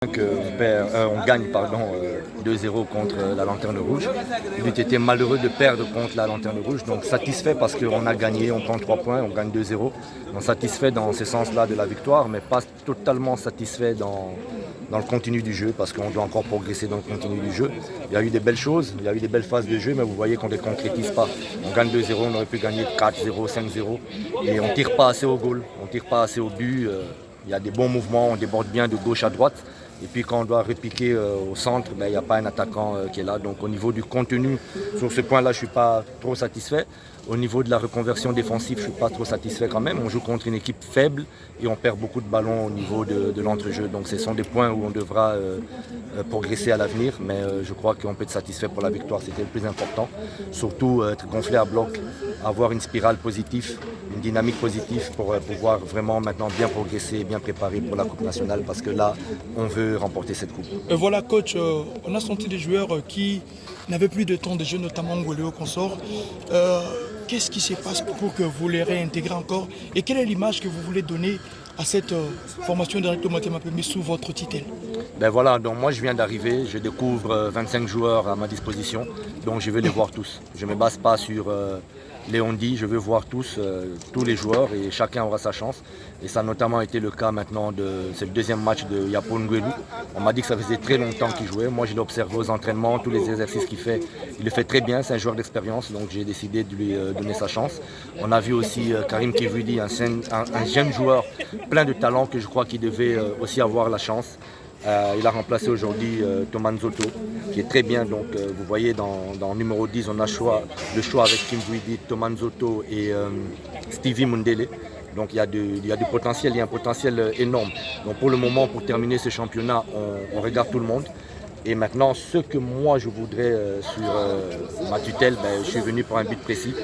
On gagne 2-0 contre la Lanterne Rouge. Il eût été malheureux de perdre contre la Lanterne Rouge, donc satisfait parce qu'on a gagné, on prend 3 points, on gagne 2-0. Donc satisfait dans ce sens-là de la victoire, mais pas totalement satisfait dans le contenu du jeu, parce qu'on doit encore progresser dans le contenu du jeu. Il y a eu des belles choses, il y a eu des belles phases de jeu, mais vous voyez qu'on ne les concrétise pas. On gagne 2-0, on aurait pu gagner 4-0, 5-0, et on ne tire pas assez au goal, on ne tire pas assez au but. Il y a des bons mouvements, on déborde bien de gauche à droite. Et puis quand on doit repiquer au centre, il n'y a pas un attaquant qui est là. Donc au niveau du contenu, sur ce point-là, je ne suis pas trop satisfait. Au niveau de la reconversion défensive, je ne suis pas trop satisfait quand même. On joue contre une équipe faible et on perd beaucoup de ballons au niveau de l'entrejeu. Donc ce sont des points où on devra progresser à l'avenir. Mais je crois qu'on peut être satisfait pour la victoire, c'était le plus important. Surtout être gonflé à bloc, avoir une spirale positive, une dynamique positive pour pouvoir vraiment maintenant bien progresser, bien préparer pour la Coupe nationale. Parce que là, on veut remporter cette coupe. Voilà coach, on a senti des joueurs qui n'avaient plus de temps de jeu, notamment Ngoleo Consort. Qu'est-ce qui se passe pour que vous les réintégrez encore? Et quelle est l'image que vous voulez donner à cette formation d'Eric Mapembe sous votre titre? Voilà, donc moi je viens d'arriver, je découvre 25 joueurs à ma disposition, donc je veux les voir tous. Je ne me base pas sur Léondi, je veux voir tous les joueurs et chacun aura sa chance. Et ça a notamment été le cas maintenant, c'est le deuxième match de Yapo Nguelu. On m'a dit que ça faisait très longtemps qu'il jouait. Moi je l'ai observé aux entraînements, tous les exercices qu'il fait, il le fait très bien, c'est un joueur d'expérience, donc j'ai décidé de lui donner sa chance. On a vu aussi Karim Kivudi, un jeune joueur plein de talent que je crois qu'il devait aussi avoir la chance. Il a remplacé aujourd'hui Thomas Nzoto, qui est très bien. Donc vous voyez dans le numéro 10, on a le choix avec Kim Bouidi, Thomas Nzoto et Stevie Mundele. Donc il y a du potentiel, il y a un potentiel énorme. Donc pour le moment, pour terminer ce championnat, on regarde tout le monde. Et maintenant, ce que moi je voudrais sur ma tutelle, je suis venu pour un but précis.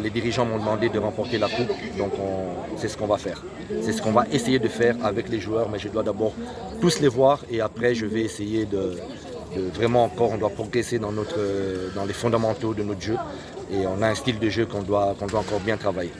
Les dirigeants m'ont demandé de remporter la coupe, donc c'est ce qu'on va faire. C'est ce qu'on va essayer de faire avec les joueurs, mais je dois d'abord tous les voir et après je vais essayer de vraiment encore, on doit progresser dans les fondamentaux de notre jeu et on a un style de jeu qu'on doit encore bien travailler.